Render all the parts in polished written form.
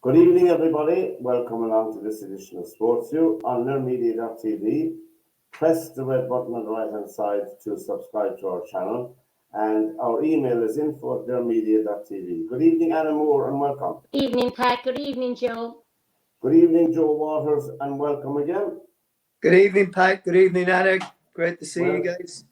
Good evening, everybody. Welcome along to this edition of SportsView on NerdMedia.tv. Press the red button on the right-hand side to subscribe to our channel. And our email is info@NerdMedia.tv. Good evening, Anna Moore, and welcome. Evening, Pat. Good evening, Joe. Good evening, Joe Waters, and welcome again. Good evening, Pat. Good evening, Anna. Great to see you guys.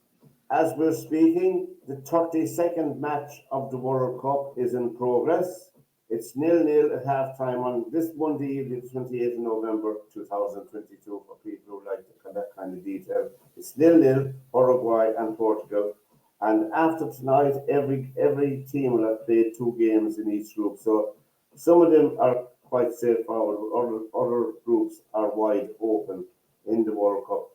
As we're speaking, the 32nd match of the World Cup is in progress. It's 0-0 at half-time on this Monday evening, 28th of November 2022, for people who like that kind of detail. It's 0-0, Uruguay and Portugal. And after tonight, every team will have played 2 games in each group. So some of them are quite straightforward, other groups are wide open in the World Cup.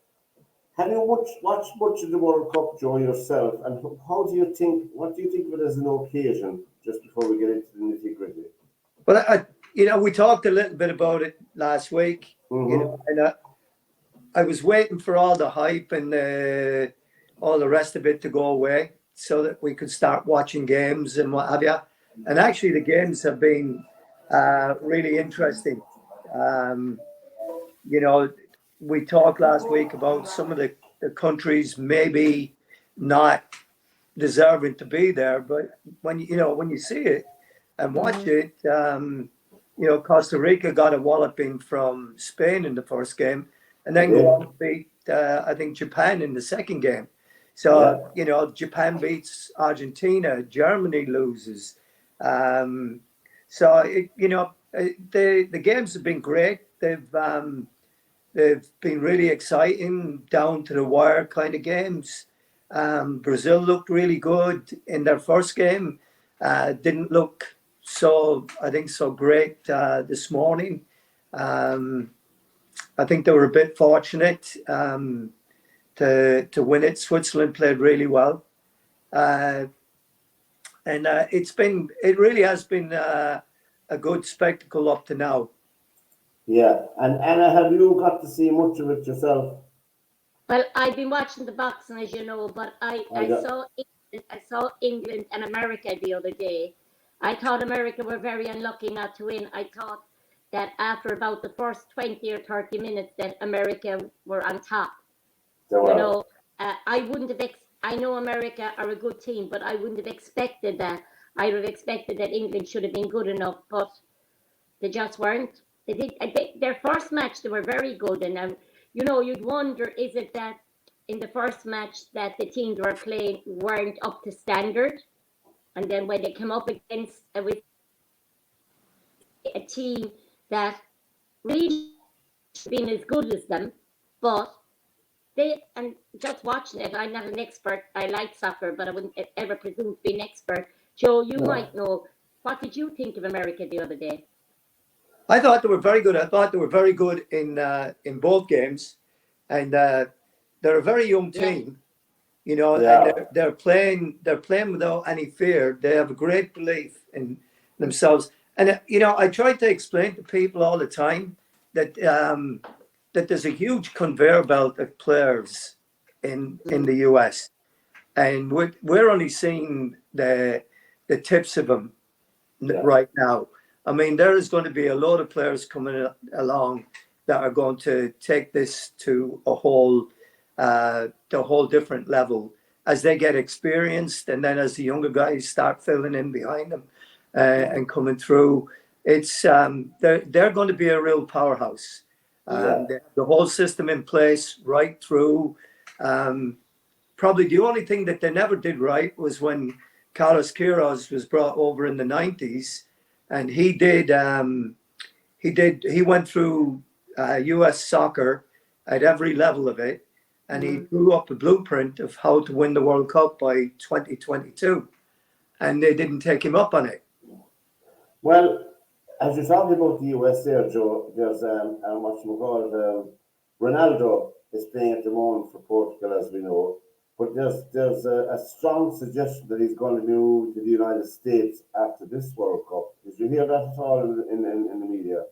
Have you watched much of the World Cup, Joe, yourself? And what do you think of it as an occasion, just before we get into the nitty-gritty? Well, we talked a little bit about it last week, and I was waiting for all the hype and all the rest of it to go away so that we could start watching games and what have you. And actually, the games have been really interesting. We talked last week about some of the countries maybe not deserving to be there, but when you see it and watch it, Costa Rica got a walloping from Spain in the first game, and then go on to beat I think Japan in the second game. So Japan beats Argentina, Germany loses. The games have been great. They've been really exciting, down to the wire kind of games. Brazil looked really good in their first game. Didn't look so great this morning. I think they were a bit fortunate to win it. Switzerland played really well. It really has been a good spectacle up to now. Yeah, and Anna, have you got to see much of it yourself? Well, I've been watching the boxing, as you know, but I saw England and America the other day. I thought America were very unlucky not to win. I thought that after about the first 20 or 30 minutes that America were on top. I wouldn't have. I know America are a good team, but I wouldn't have expected that. I would have expected that England should have been good enough, but they just weren't. They did their first match. They were very good, and you'd wonder, is it that in the first match that the teams were playing weren't up to standard, and then when they came up against with a team that really been as good as them, but and just watching it, I'm not an expert. I like soccer, but I wouldn't ever presume to be an expert. Joe, you might know. What did you think of America the other day? I thought they were very good. I thought they were very good in both games, and they're a very young team, and they're playing without any fear. They have a great belief in themselves, and I try to explain to people all the time that that there's a huge conveyor belt of players in the US, and we're only seeing the tips of them right now. I mean, there is going to be a lot of players coming along that are going to take this to a whole different level as they get experienced, and then as the younger guys start filling in behind them and coming through. It's they're going to be a real powerhouse. The whole system in place right through. Probably the only thing that they never did right was when Carlos Queiroz was brought over in the 90s. And he went through U.S. soccer at every level of it, and he drew up a blueprint of how to win the World Cup by 2022, and they didn't take him up on it. Well, as you're talking about the US there, Joe, there's Ronaldo is playing at the moment for Portugal, as we know. But there's a strong suggestion that he's going to move to the United States after this World Cup. Did you hear that at all in the media?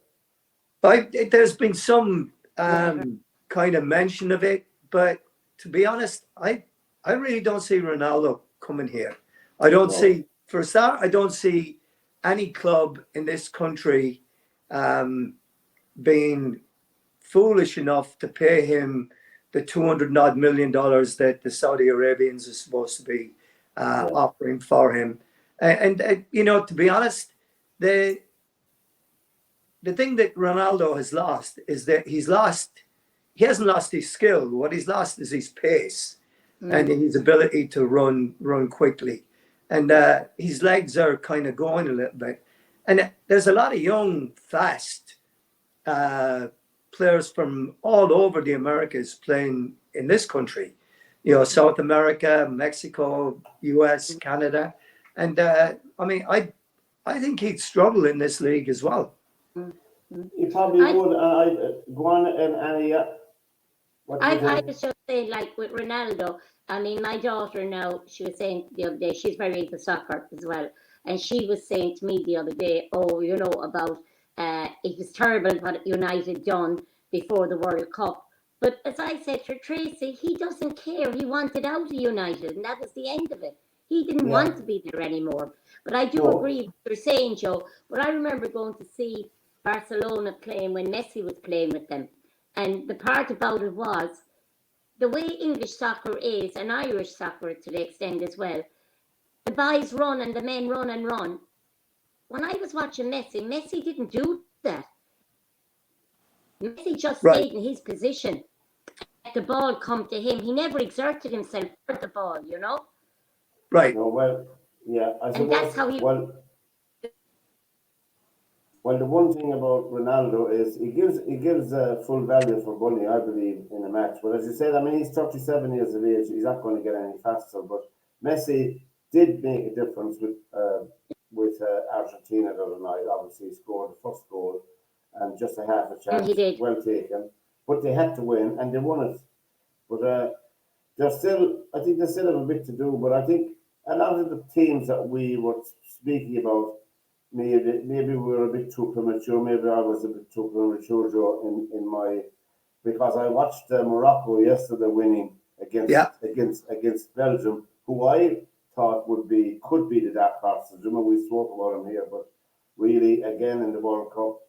There's been some kind of mention of it, but to be honest, I really don't see Ronaldo coming here. I don't see, for a start, I don't see any club in this country being foolish enough to pay him the $200 million that the Saudi Arabians are supposed to be offering for him. And you know, to be honest, the thing that Ronaldo has lost is that he hasn't lost his skill. What he's lost is his pace and his ability to run quickly. And his legs are kind of going a little bit. And there's a lot of young, fast players from all over the Americas playing in this country. You know, South America, Mexico, US, Canada. And I mean, I think he'd struggle in this league as well. He probably would. Go on and Annie. I was just saying, like with Ronaldo, I mean, my daughter now, she was saying the other day, she's very into soccer as well. And she was saying to me the other day, oh, you know, about it was terrible what United done before the World Cup. But as I said to Tracy, he doesn't care. He wanted out of United, and that was the end of it. He didn't want to be there anymore. But I do agree with what you're saying, Joe. But I remember going to see Barcelona playing when Messi was playing with them. And the part about it was the way English soccer is, and Irish soccer to the extent as well, the boys run and the men run and run. When I was watching Messi didn't do that. Messi just stayed in his position. Let the ball come to him. He never exerted himself for the ball, you know? Right. No, well, yeah. And that's how he... Well, the one thing about Ronaldo is he gives full value for money, I believe, in a match. But as you said, I mean, he's 37 years of age. He's not going to get any faster. But Messi did make a difference with Argentina the other night. Obviously, he scored the first goal and just a half a chance. He did. Well taken. But they had to win, and they won it. But I think they still have a bit to do. But I think a lot of the teams that we were speaking about, maybe we were a bit too premature. Maybe I was a bit too premature, Joe, in my, because I watched Morocco yesterday winning against Belgium, who I thought could be the dark horses. Remember we spoke about them here, but really again in the World Cup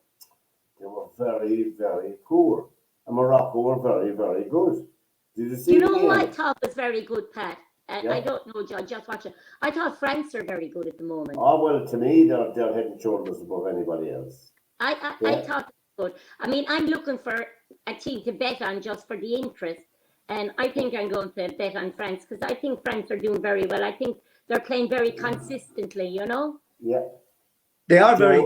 they were very, very poor, and Morocco were very, very good. Did you see? You know who I thought was very good, Pat? I don't know, John, just watch it. I thought France are very good at the moment. Oh, well, to me, they're head and shoulders above anybody else. I thought they were good. I mean, I'm looking for a team to bet on just for the interest. And I think I'm going to bet on France because I think France are doing very well. I think they're playing very consistently, you know? Yeah. They are very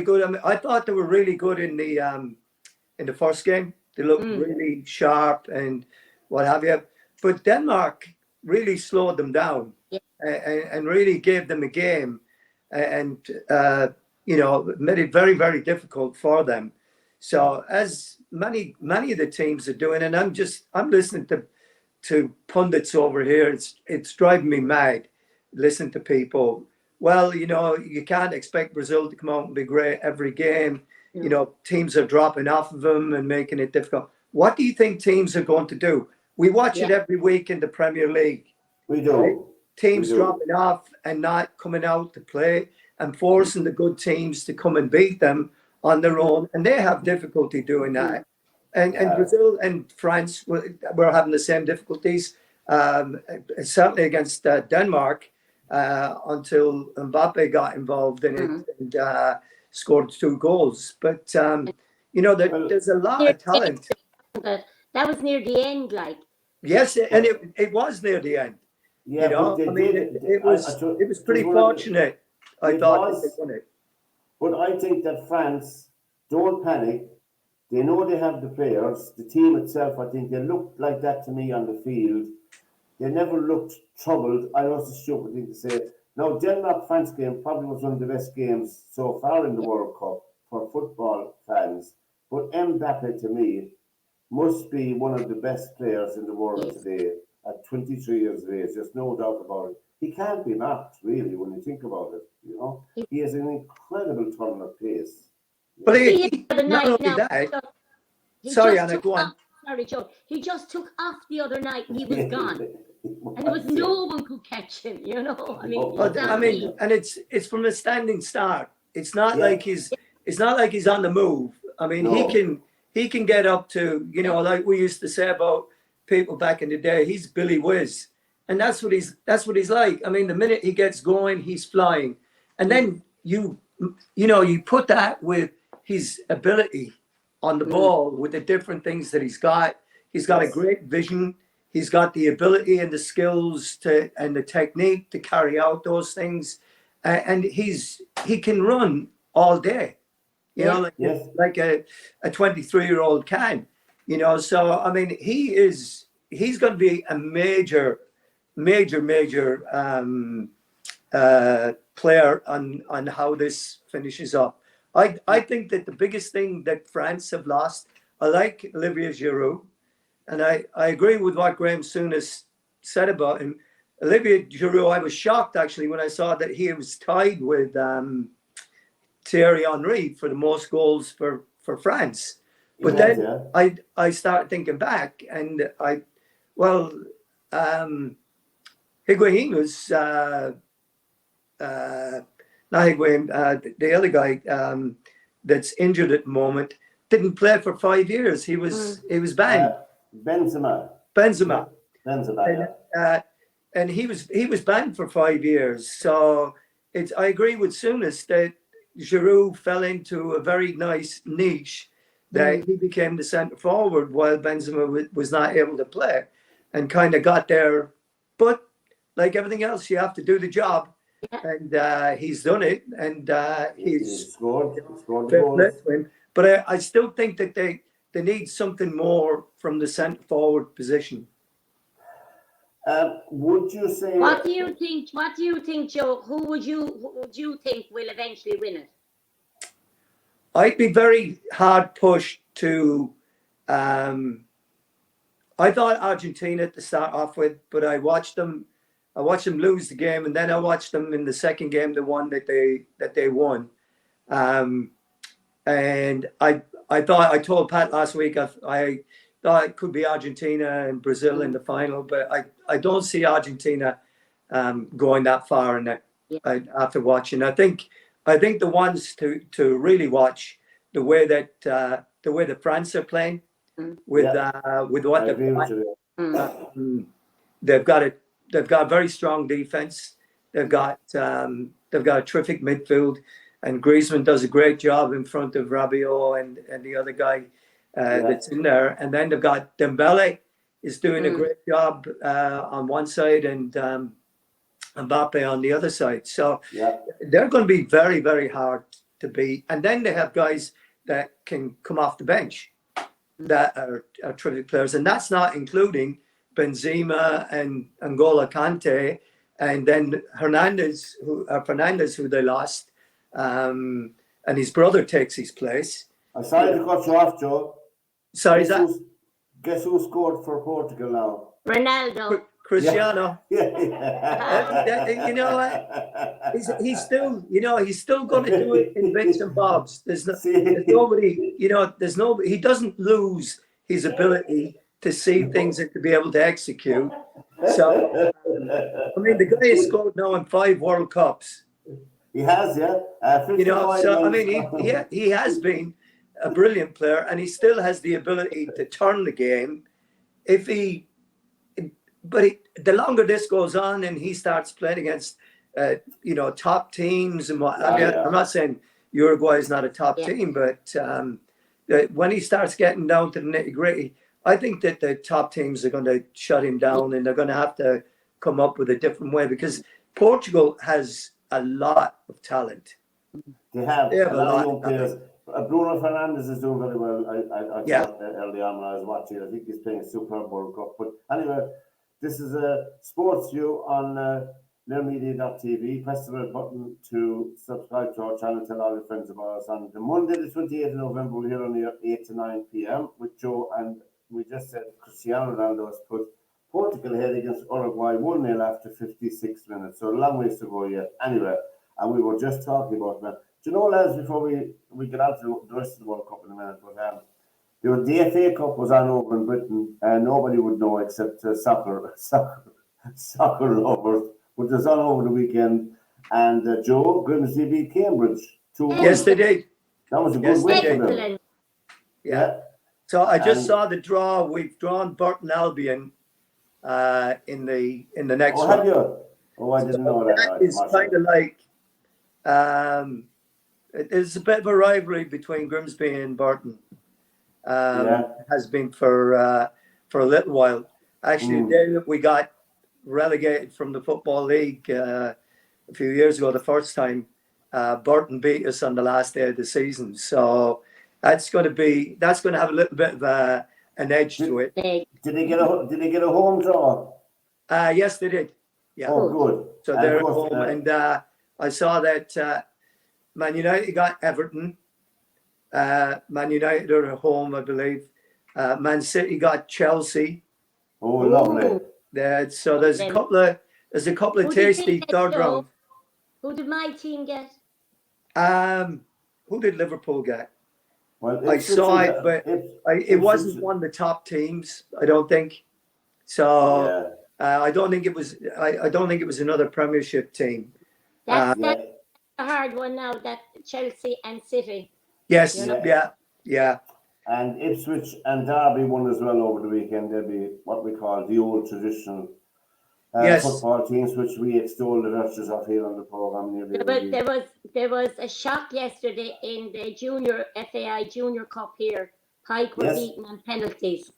good. I mean, I thought they were really good in the first game. They looked really sharp and what have you. But Denmark really slowed them down and really gave them a game and you know, made it very, very difficult for them. So as many of the teams are doing, and I'm listening to pundits over here, it's driving me mad listening to people. Well, you know, you can't expect Brazil to come out and be great every game. You know, teams are dropping off of them and making it difficult. What do you think teams are going to do? We watch it every week in the Premier League. We do. Right? Teams dropping off and not coming out to play and forcing the good teams to come and beat them on their own. And they have difficulty doing that. And Brazil and France were having the same difficulties, certainly against Denmark, until Mbappe got involved in it and scored 2 goals. But, you know, there's a lot of talent. That was near the end, like. Yes, and it was near the end. Yeah, you know, I mean, it was pretty fortunate. I thought they won it. But I think that France don't panic. They know they have the players. The team itself, I think they looked like that to me on the field. They never looked troubled. I know it's a stupid thing to say. Now, Denmark-France game probably was one of the best games so far in the World Cup for football fans. But Mbappe, to me, must be one of the best players in the world today at 23 years of age. There's no doubt about it. He can't be knocked, really, when you think about it. You know, he has an incredible turn of pace. But not only that. Sorry, Anna, go on. Sorry, Joe. He just took off the other night and he was gone. And there was no one could catch him, you know. I mean, and it's from a standing start. It's not like his it's not like he's on the move. I mean, No. he can get up to, you know, like we used to say about people back in the day. He's Billy Whiz, and that's what he's like. I mean, the minute he gets going, he's flying, and then you know, you put that with his ability on the ball with the different things that he's got. He's got a great vision. He's got the ability and the skills to and the technique to carry out those things, and he can run all day. You know, like a 23-year-old can. You know, so I mean, he's going to be a major player on how this finishes up. I think that the biggest thing that France have lost, I like Olivier Giroud, and I agree with what Graham Souness said about him. Olivier Giroud, I was shocked actually when I saw that he was tied with Thierry Henry for the most goals for France. But then I started thinking back, and Higuain was not Higuain, the other guy that's injured at the moment didn't play for 5 years. He was banned. Benzema. And he was banned for 5 years. So I agree with Souness that Giroud fell into a very nice niche that he became the centre forward while Benzema was not able to play, and kind of got there. But like everything else, you have to do the job, and he's done it, and he's scored goals. But I still think that they need something more from the centre forward position. Would you say? What do you think, Joe? Who would you think will eventually win it? I'd be very hard pushed to. I thought Argentina to start off with, but I watched them lose the game, and then I watched them in the second game, the one that they won. And I told Pat last week I thought it could be Argentina and Brazil in the final, but I don't see Argentina going that far in it. After watching, I think the ones to really watch the way that France are playing with what they've got a very strong defense. They've got a terrific midfield, and Griezmann does a great job in front of Rabiot and the other guy that's in there. And then they've got Dembele is doing a great job on one side, and Mbappe on the other side. So they're going to be very, very hard to beat. And then they have guys that can come off the bench that are terrific players. And that's not including Benzema and N'Golo Kante, and then Fernandez, who they lost, and his brother takes his place. I'm sorry to cut you off, Joe. Sorry, guess who scored for Portugal now? Ronaldo. Cristiano. Yeah. You know what? He's still going to do it in bits and bobs. There's nobody. There's nobody. He doesn't lose his ability to see things and to be able to execute. So, I mean, the guy has scored now in 5 World Cups. He has, So I mean, he has been a brilliant player, and he still has the ability to turn the game the longer this goes on and he starts playing against, top teams and what. I'm not saying Uruguay is not a top team, but when he starts getting down to the nitty gritty, I think that the top teams are going to shut him down, and they're going to have to come up with a different way, because Portugal has a lot of talent. They have a lot of players. Bruno Fernandes is doing very well. I thought early on when I was watching, I think he's playing a Superb World Cup. But anyway, this is a SportsView on NerdMedia.tv. Press the red button to subscribe to our channel. Tell all your friends about us. On the Monday, the 28th of November, we're here on the 8 to 9 p.m. with Joe, and we just said Cristiano Ronaldo has put Portugal ahead against Uruguay 1-0 after 56 minutes. So a long ways to go yet. Anyway, and we were just talking about that. Do you know, lads, before we get on to the rest of the World Cup in a minute, but the FA Cup was on over in Britain, and nobody would know except soccer lovers. But it was on over the weekend, and Joe, Grimsby beat Cambridge 2-1. Yes, they did. That was a Yes, good win for them. Excellent. Yeah. So I just And- saw the draw. We've drawn Burton Albion in the next Oh, one. have you? Oh, I didn't know that. That is kind of like it's a bit of a rivalry between Grimsby and Burton. Has been for a little while. Actually, the day that we got relegated from the Football League a few years ago, the first time, Burton beat us on the last day of the season. So that's going to have a little bit of an edge to it. Did they get a home draw? Yes, they did. Yeah. Oh, good. So And they're of at course, home, and I saw that Man United got Everton. Man United are at home, I believe. Man City got Chelsea. Oh, lovely. So there's a couple of Who did tasty they get, third Joe? round. Who did my team get? Who did Liverpool get? Well, I saw it, but it wasn't one of the top teams, I don't think. So I don't think it was. I don't think it was another Premiership team. That's a hard one now. That Chelsea and City. Yes. You know? Yeah. And Ipswich and Derby won as well over the weekend. They'll be what we call the old traditional football teams, which we extol the virtues of here on the programme. There was a shock yesterday in the Junior FAI Junior Cup here. Pike were beaten on penalties.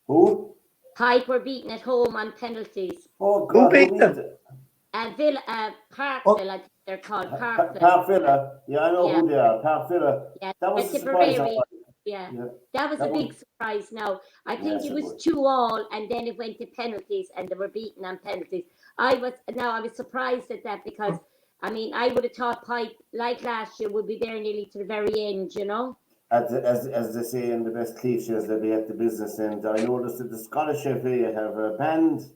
Who? Pike were beaten at home on penalties. Oh God! Who beat them? Parkville, I think they're called. Parkville. Yeah, I know who they are. Parkville. Yeah, that was a surprise. Yeah, that was a big surprise. Now I think it was 2-2, and then it went to penalties, and they were beaten on penalties. I was surprised at that because I mean I would have thought Pike, like last year, would be there nearly to the very end. You know. As they say in the best cliches, they'll be at the business end. I noticed that the Scottish FA have banned.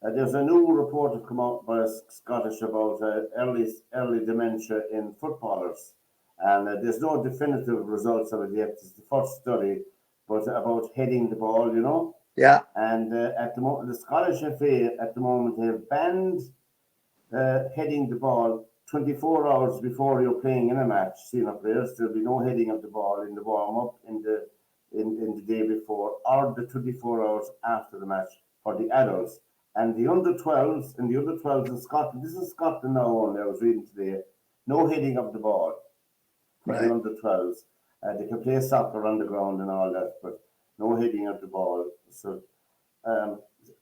There's a new report that come out by Scottish about early dementia in footballers, and there's no definitive results of it yet. It's the first study, but about heading the ball, you know. Yeah. And at the moment, the Scottish FA at the moment have banned heading the ball 24 hours before you're playing in a match. Senior players, there'll be no heading of the ball in the warm up in the day before, or the 24 hours after the match for the adults. And the under 12s in Scotland, this is Scotland now only, I was reading today, no heading of the ball for the under 12s. They can play soccer on the ground and all that, but no heading of the ball. So,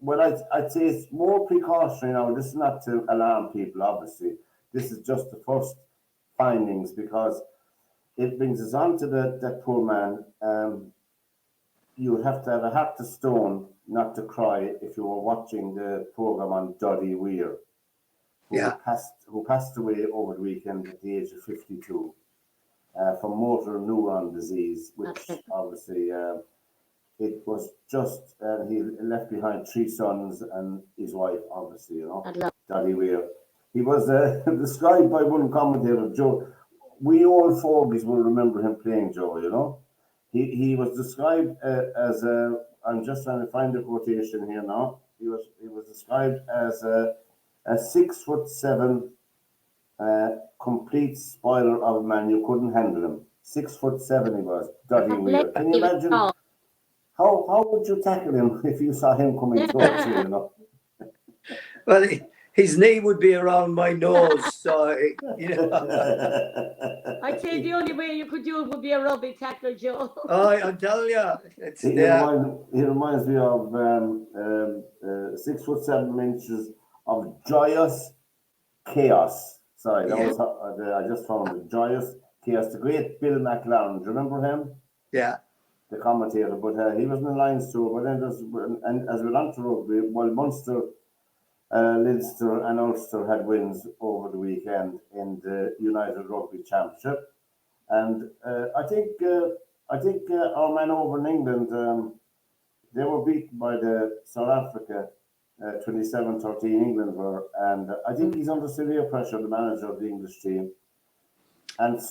well, I'd say it's more precautionary now. This is not to alarm people, obviously. This is just the first findings because it brings us on to that poor man. You have to have a heart of stone not to cry if you were watching the program on Duddy Weir, who passed away over the weekend at the age of 52 from motor neuron disease, which obviously it was just he left behind 3 sons and his wife, obviously, you know, Duddy Weir. He was described by one commentator, Joe. We old fogies will remember him playing, Joe, you know. He was described as a. I'm just trying to find the quotation here now. He was described as a 6'7" complete spoiler of a man. You couldn't handle him. 6'7" he was. Duddy Weir. Can you imagine? How would you tackle him if you saw him coming towards you? You know. Well, his knee would be around my nose, so you know. I'd say the only way you could do it would be a rugby tackle, Joe. Oh, I'm telling you, he reminds me of 6'7" inches of joyous chaos. Sorry, that was I just found it. Joyous chaos. The great Bill McLaren. Do you remember him? Yeah. The commentator, but he was in the Lions too. But then and as we went to rugby, well, Munster, Leinster and Ulster had wins over the weekend in the United Rugby Championship, and I think our men over in England, they were beaten by the South Africa 27-13. England were, and I think he's under severe pressure, the manager of the English team, and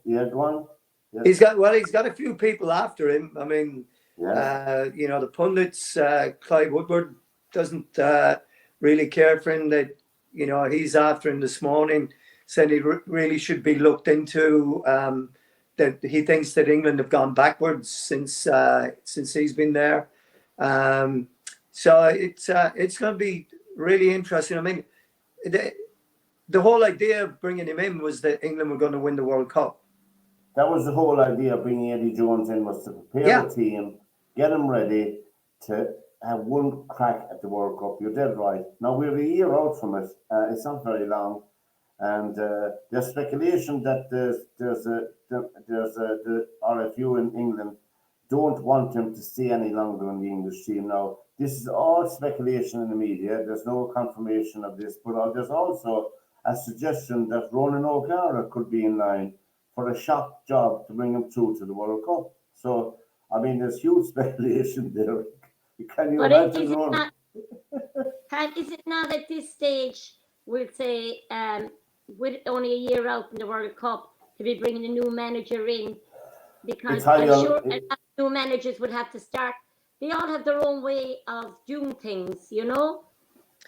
yeah, go on. Yes. He's got a few people after him. I mean, you know, the pundits, Clive Woodward doesn't really care for him. That, you know, he's after him this morning, saying he really should be looked into. that he thinks that England have gone backwards since he's been there. So it's going to be really interesting. I mean, the whole idea of bringing him in was that England were going to win the World Cup. That was the whole idea of bringing Eddie Jones in, was to prepare Yeah. the team, get them ready to have one crack at the World Cup. You're dead right. Now we're a year out from it. It's not very long, and there's speculation that the RFU in England don't want him to stay any longer in the English team. Now this is all speculation in the media. There's no confirmation of this, but there's also a suggestion that Ronan O'Gara could be in line for a shock job to bring him through to the World Cup. So, I mean, there's huge speculation there. Can you But imagine? is it not at this stage, we'll say, with only a year out from the World Cup, to be bringing a new manager in? Because I'm sure a lot of new managers would have to start. They all have their own way of doing things, you know?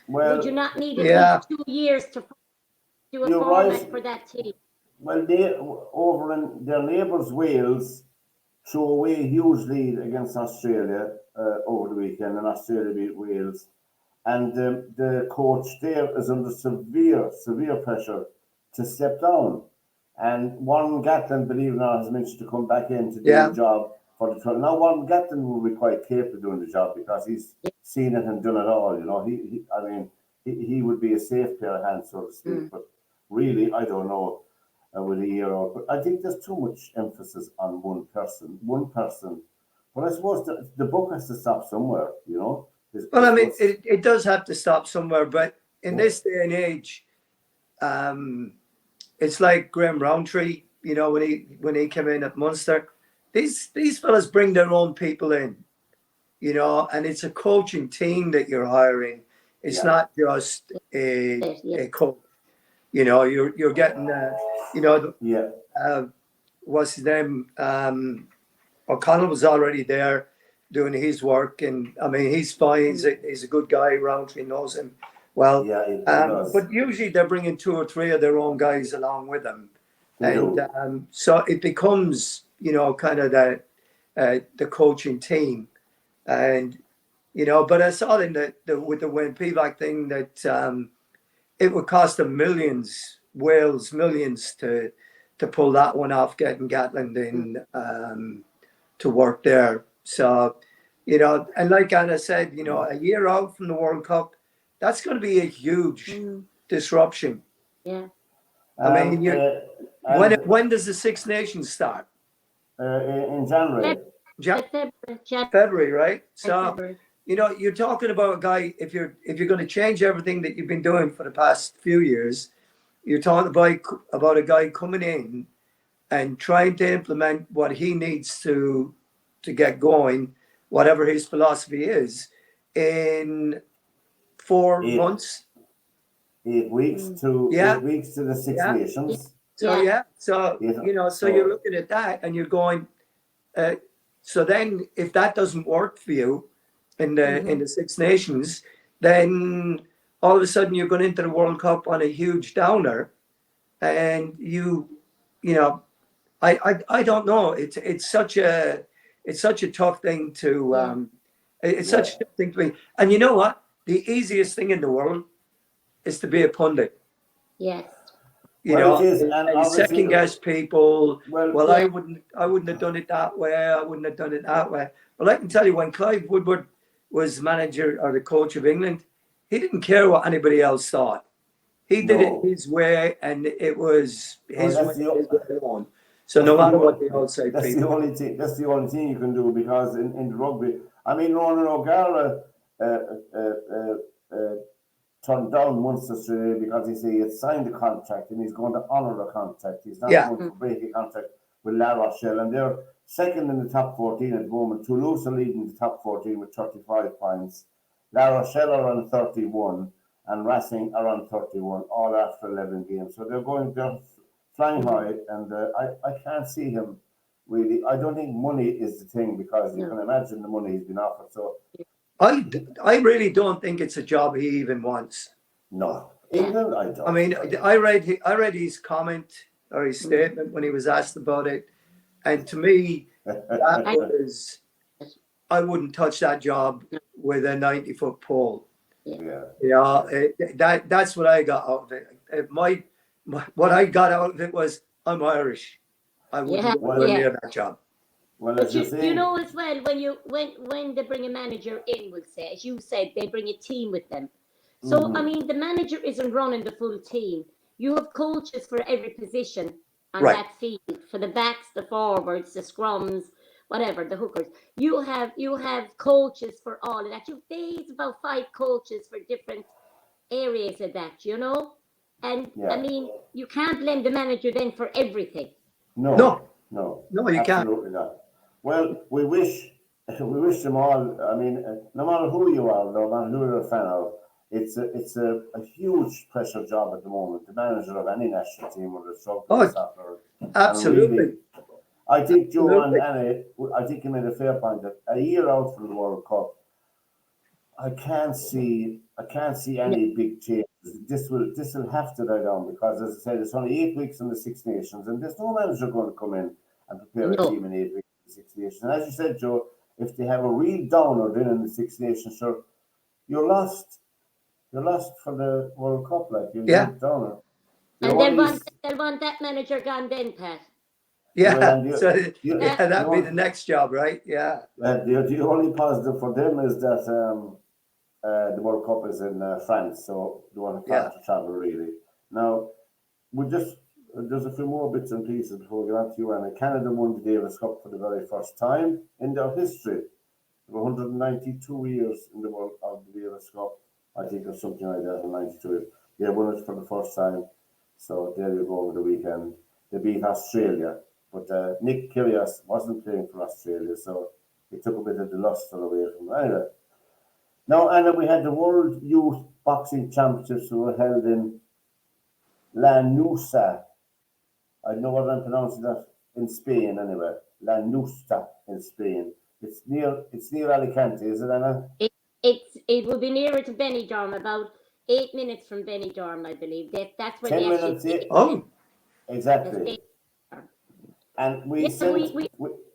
Well, would you not need at least 2 years to do a format right. for that team? Well, they, over in their neighbours Wales, threw away a huge lead against Australia over the weekend, and Australia beat Wales. And the coach there is under severe pressure to step down. And Warren Gatland, believe it or not, has mentioned to come back in to do the job for the trial. Now, Warren Gatland will be quite capable of doing the job because he's seen it and done it all. You know, he would be a safe pair of hands, so to speak. But really, I don't know. With a year out, but I think there's too much emphasis on one person. But I suppose the book has to stop somewhere, you know. Well, I mean, it does have to stop somewhere, but in this day and age, it's like Graham Rowntree, you know, when he came in at Munster. These fellas bring their own people in, you know, and it's a coaching team that you're hiring. It's not just a coach. You know, you're getting, what's his name? O'Connell was already there doing his work, and I mean, he's fine. He's a good guy. Roundtree knows him well. Yeah, he does. But usually they're bringing 2 or 3 of their own guys along with them, so it becomes, you know, kind of the coaching team, and you know. But I saw in with the Wayne Pivac thing that. It would cost them millions to pull that one off, getting Gatland in to work there. So, you know, and like Anna said, you know, a year out from the World Cup, that's going to be a huge disruption. Yeah. I mean, when does the Six Nations start? In January. February, right? So. You know, you're talking about a guy, if you're going to change everything that you've been doing for the past few years, you're talking about a guy coming in and trying to implement what he needs to get going, whatever his philosophy is, in 4 months. 8 weeks to 8 weeks to the Six Nations. So you know, so you're looking at that and you're going, so then if that doesn't work for you, in the Six Nations, then all of a sudden you're going into the World Cup on a huge downer, and you know, I don't know. It's such a tough thing to it's such a tough thing to be. And you know what? The easiest thing in the world is to be a pundit. Yes. You know, and second guess people. I wouldn't have done it that way. I wouldn't have done it that way. Well, I can tell you, when Clive Woodward was manager or the coach of England, he didn't care what anybody else thought. He did it his way, and it was his way alone. So no matter what they all say, that's the only thing you can do, because in rugby, I mean, Ronan O'Gara turned down Munster Australia because he had signed a contract and he's going to honour the contract. He's not going to break a contract with La Rochelle, and they're second in the top 14 at the moment. Toulouse are leading the top 14 with 35 points. La Rochelle are on 31 and Racing are on 31, all after 11 games. So they're flying high, and I can't see him really. I don't think money is the thing, because you can imagine the money he's been offered. So I really don't think it's a job he even wants. No, England, I don't. I mean, I read his comment or his statement when he was asked about it. And to me, that I- was, I wouldn't touch that job with a 90-foot pole. Yeah. That's what I got out of it. What I got out of it was I'm Irish. I wouldn't Yeah, go anywhere yeah. near that job. Well, But as you you say, know as well, when they bring a manager in, we'll say, as you said, they bring a team with them. So I mean, the manager isn't running the full team. You have coaches for every position on Right. that field, for the backs, the forwards, the scrums, whatever, the hookers. You have coaches for all of that. There's about 5 coaches for different areas of that, you know. And I yeah. mean, you can't blame the manager then for everything. No, No, no, you can't. absolutely not. Well, we wish we wish them all. I mean, no matter who you are, no matter who you're a fan of, it's a huge pressure job at the moment. The manager of any national team, whether it's rugby or Oh, soccer, and absolutely. really, I think Joe and Absolutely. Anna, I think you made a fair point that a year out from the World Cup, I can't see any big changes. This will have to die down because, as I said, it's only 8 weeks in the Six Nations, and there's no manager going to come in and prepare a No. team in 8 weeks in the Six Nations. And as you said, Joe, if they have a real downer then in the Six Nations, sure, you're lost. You're lost for the World Cup, like you Yeah. get downer. The And only they'll want that manager gone then, Pat. well, Yeah. and So you, yeah, the, that'd be the only, next job, right? Yeah. the only positive for them is that the World Cup is in France, so they won't Yeah. have to travel really. Now, we just there's a few more bits and pieces before we get on to you. And Canada won the Davis Cup for the very first time in their history. 192 years in the world of the Davis Cup, I think, or something like that. 92. They won it for the first time. So there you go over the weekend. They beat Australia, but Nick Kyrgios wasn't playing for Australia, so he took a bit of the luster away from them. Anyway, now, and we had the World Youth Boxing Championships who were held in Lanusa. I know what I'm pronouncing that in Spain anyway. Lanusa in Spain. It's near Alicante, is it, Anna? It will be nearer to Benidorm, about 8 minutes from Benidorm, I believe. That's where they 10 actually minutes, play. yeah, Oh, exactly. And Yeah, we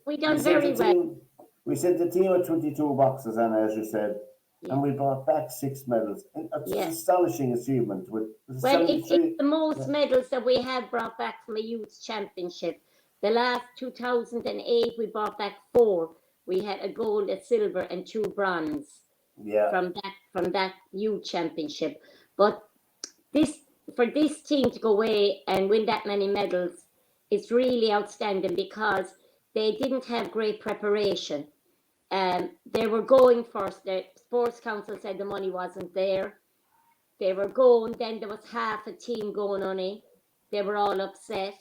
we done sent the very well. team we sent the team of 22 boxers, Anna, as you said, Yeah. and we brought back 6 medals. And it's an Yeah. astonishing achievement with Well, it's 73. the most Yeah. medals that we have brought back from a youth championship. The last 2008, we brought back 4. We had a gold, a silver, and 2 bronze Yeah, from that youth championship. But this for this team to go away and win that many medals is really outstanding because they didn't have great preparation. They were going first. The sports council said the money wasn't there. They were going. Then there was half a team going on it. They were all upset.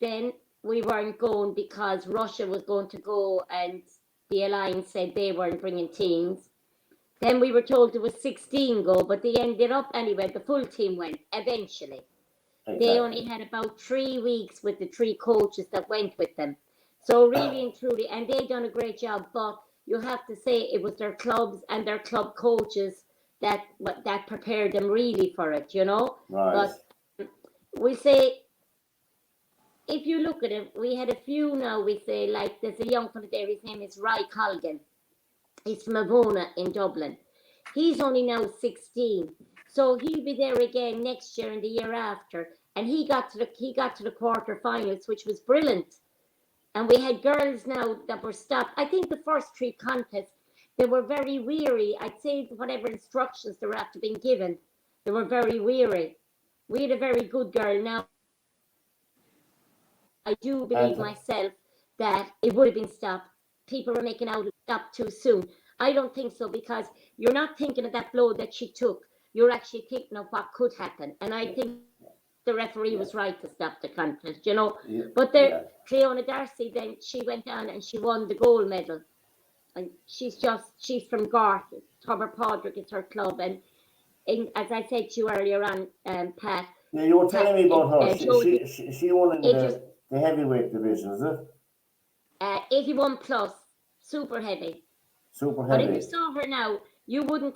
Then we weren't going because Russia was going to go, and the alliance said they weren't bringing teams. Then we were told there was 16 go, but they ended up anyway. The full team went eventually. They only exactly. had about 3 weeks with the 3 coaches that went with them. So really and truly, and they done a great job. But you have to say it was their clubs and their club coaches that prepared them really for it, you know. Right. But we say if you look at it, we had a few now. We say like there's a young fella there. His name is Ry Colgan. He's from Avona in Dublin. He's only now 16, so he'll be there again next year and the year after. And he got to the quarterfinals, which was brilliant. And we had girls now that were stopped. I think the first 3 contests they were very weary. I'd say whatever instructions they were after being given, they were very weary. We had a very good girl now. I do believe And myself that it would have been stopped. People were making out it stopped too soon. I don't think so because you're not thinking of that blow that she took. You're actually thinking of what could happen. And I think the referee yeah, was right to stop the contest, you know. yeah, But yeah. Cleona Darcy, then she went on and she won the gold medal. And she's from Garth. Tubber Podrick is her club. And as I said to you earlier on, Pat, Yeah, you were telling me about her. Jodie, She won in it just the heavyweight division, is it? 81 plus, super heavy. Super But if you heavy. saw her now, you'd only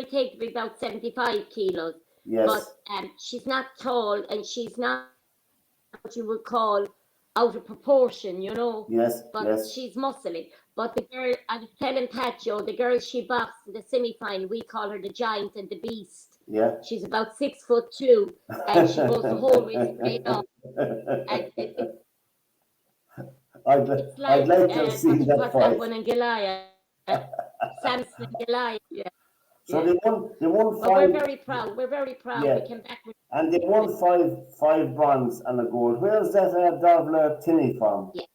take about 75 kilos. Yes. But she's not tall and she's not what you would call out of proportion, you know. Yes, But yes. she's muscly. But the girl, I was telling Pat, Joe, the girl she boxed in the semi-final, we call her the Giant and the Beast. Yeah. She's about 6'2", and she goes the whole way straight up. And it's I'd like like to have seen that what's that fight. one in Goliath? Samson and Goliath. Yeah. So Yeah. they won But we're five. very proud. We're very proud. Yeah, We came back with and they won five bronze and a gold. Where's that Davla Tinney from? yeah.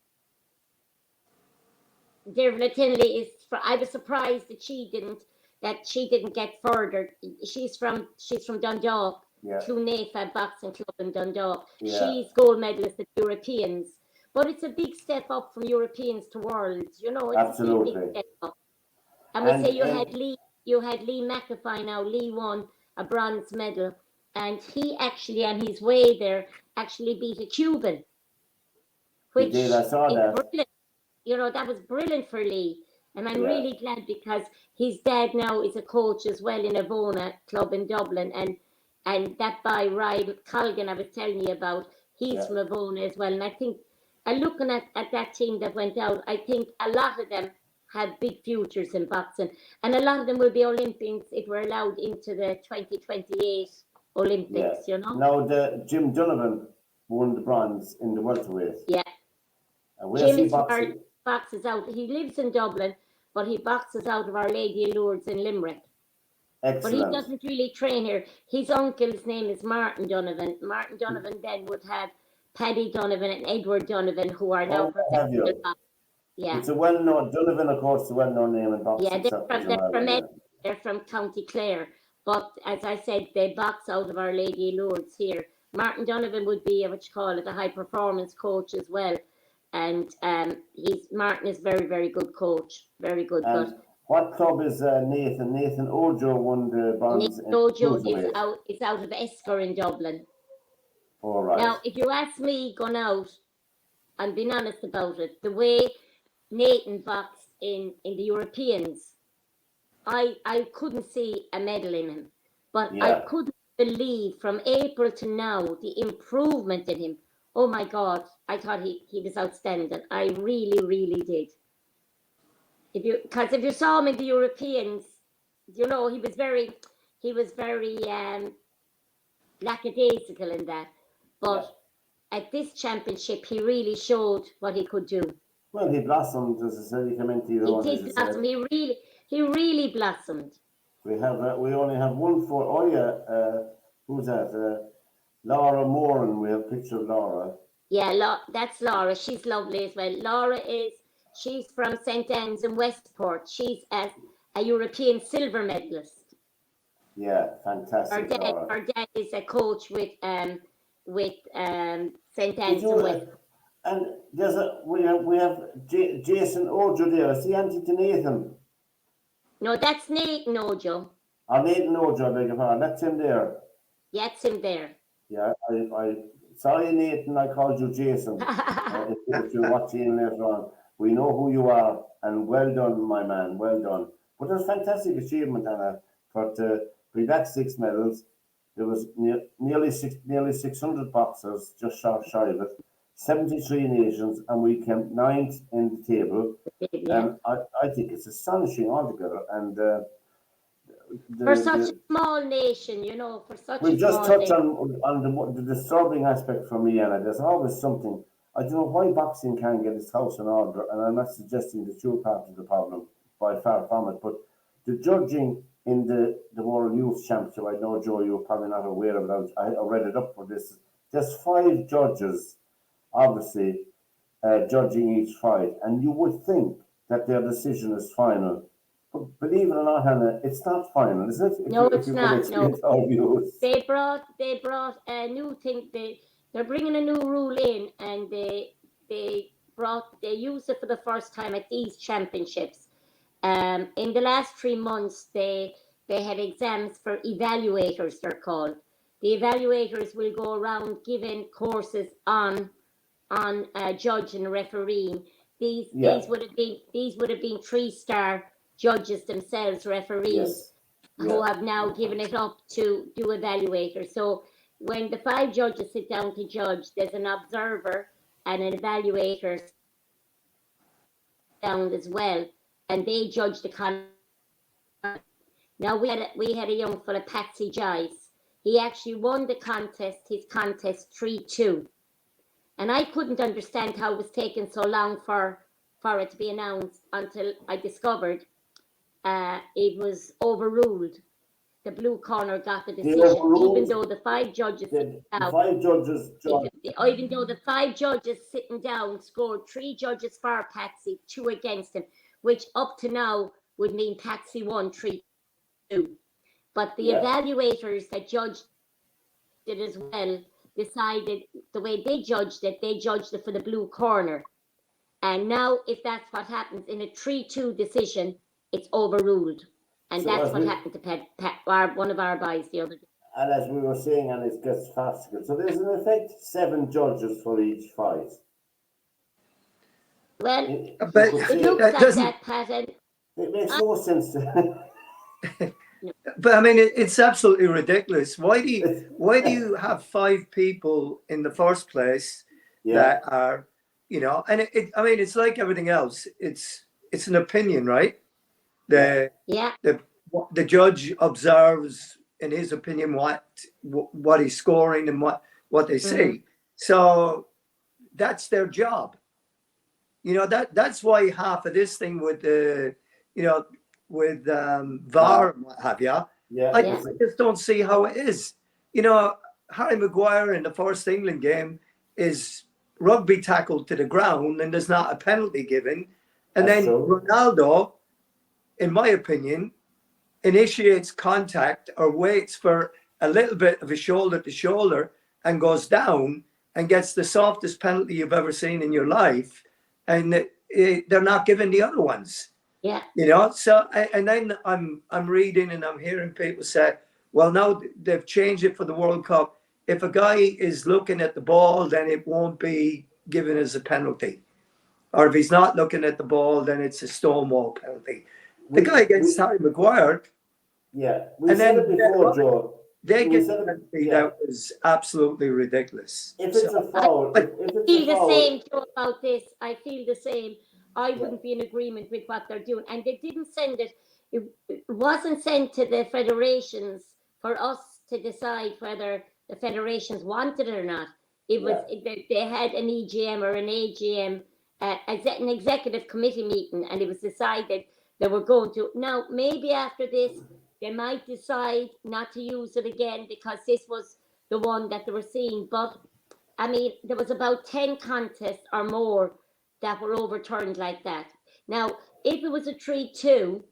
Dervla Tinley is. I was surprised that she didn't get further. She's from Dundalk, Yeah, Clunefa Boxing Club in Dundalk. yeah, She's gold medalist at Europeans. But it's a big step up from Europeans to worlds. You know, it's a big absolutely. step up. And we say And you had Lee McAfee now. Lee won a bronze medal, and he actually on his way there actually beat a Cuban, he which did. I saw is that. brilliant. You know, that was brilliant for Lee. And I'm Yeah, really glad because his dad now is a coach as well in Avona club in Dublin. And that by Ryan Colgan I was telling you about, he's yeah. from Avona as well. And I think, looking at that team that went out, I think a lot of them have big futures in boxing. And a lot of them will be Olympians if we're allowed into the 2028 Yeah. Olympics, you know? Now the Jim Donovan won the bronze in the welterweight. Yeah. And where's Jim he is from our boxing? boxes out. He lives in Dublin, but he boxes out of Our Lady of Lourdes in Limerick. But he Excellent. doesn't really train here. His uncle's name is Martin Donovan. Martin Donovan then would have Paddy Donovan and Edward Donovan, who are now Oh, have professional you? boxers. Yeah. It's a well-known Donovan, of course, a well-known name in Yeah, boxing circles in Ireland. they're from County Clare. But as I said, they box out of Our Lady of Lourdes here. Martin Donovan would be what you call it, a high performance coach as well. And Martin is very, very good coach. Very good. And But what club is Nathan? Nathan Ojo won the Nick bronze in Dojo cruiserweight. is out of Esker in Dublin. All right. Now, if you ask me going out and being honest about it, the way Nathan boxed in the Europeans, I couldn't see a medal in him. But I Yeah. couldn't believe from April to now the improvement in him. Oh my God, I thought he was outstanding. I really, really did. Because if you saw him in the Europeans, you know, he was very lackadaisical in that. But at this championship, he really showed what he could do. Well, he blossomed, as I said. He came into his own, He as you did said. blossom. He really blossomed. We only have one for. Oh yeah, who's that? Laura Moran. We have a picture of Laura. Yeah, that's Laura. She's lovely as well. She's from St. Anne's in Westport. She's a European silver medalist. Yeah, fantastic, Laura. Her dad is a coach with St. Anne's in Westport. And we have Jason Ojo there. Is he auntie to Nathan? No, that's Nathan Ojo. Oh, Nathan Ojo, I beg your pardon. That's him there. Yeah, it's him there. Yeah, I sorry, Nathan, I called you Jason. If you're watching later on, we know who you are, and well done, my man, well done. But it was a fantastic achievement, Anna, to bring back 6 medals. There was nearly 600 boxers, just shy of it. 73 nations, and we came 9th in the table. Yeah. And I think it's astonishing altogether. And for such a small nation, you know, we've just touched on the disturbing aspect for me, Anna. There's always something. I don't know why boxing can't get its house in order, and I'm not suggesting that you're part of the problem, by far from it. But the judging in the World Youth Championship, I know, Joe, you're probably not aware of it. I read it up for this. There's 5 judges, obviously, judging each fight, and you would think that their decision is final. But believe it or not, Hannah, it's not final, is it? No, it's not. No. They brought a new thing. They're bringing a new rule in, and they used it for the first time at these championships. In the last 3 months, they had exams for evaluators. They're called. The evaluators will go around giving courses on judging and refereeing. These would have been 3-star judges themselves, referees, who have now given it up to do evaluators. So when the 5 judges sit down to judge, there's an observer and an evaluator down as well, and they judged the contest. Now we had a young fella, Patsy Jice. He actually won his contest 3-2. And I couldn't understand how it was taking so long for it to be announced until I discovered it was overruled. The blue corner got the decision, even though the five judges the 5 judges judged. even though the 5 judges sitting down scored 3 judges for Patsy, 2 against him, which up to now would mean Patsy won 3-2. But the evaluators that judged it as well decided the way they judged it for the blue corner. And now, if that's what happens in a 3-2 decision, it's overruled. And so that's what happened to one of our boys the other day. And as we were saying, and it gets faster. So there's in effect 7 judges for each fight. Well, it looks like that, Pat. It makes no sense to But I mean, it's absolutely ridiculous. Why do you have 5 people in the first place that are, and I mean, it's like everything else. It's an opinion, right? The judge observes, in his opinion, what he's scoring and what they see. So that's their job. That's why half of this thing with the, with VAR and what have you. I just don't see how it is. Harry Maguire in the first England game is rugby tackled to the ground and there's not a penalty given. And then Ronaldo, in my opinion, initiates contact or waits for a little bit of a shoulder to shoulder and goes down and gets the softest penalty you've ever seen in your life. And they're not giving the other ones. Yeah. So and then I'm reading and I'm hearing people say, well, now they've changed it for the World Cup. If a guy is looking at the ball, then it won't be given as a penalty. Or if he's not looking at the ball, then it's a stonewall penalty. The guy against Harry Maguire. Yeah. We said it before, Joe. They get a penalty that was absolutely ridiculous. If it's a foul. I feel the same, Joe, about this. I feel the same. I wouldn't be in agreement with what they're doing. And they didn't send it. It wasn't sent to the federations for us to decide whether the federations wanted it or not. It was they had an EGM or an AGM, an executive committee meeting, and it was decided they were going to. Now, maybe after this, they might decide not to use it again because this was the one that they were seeing. But, I mean, there was about 10 contests or more that were overturned like that. Now, if it was a 3-2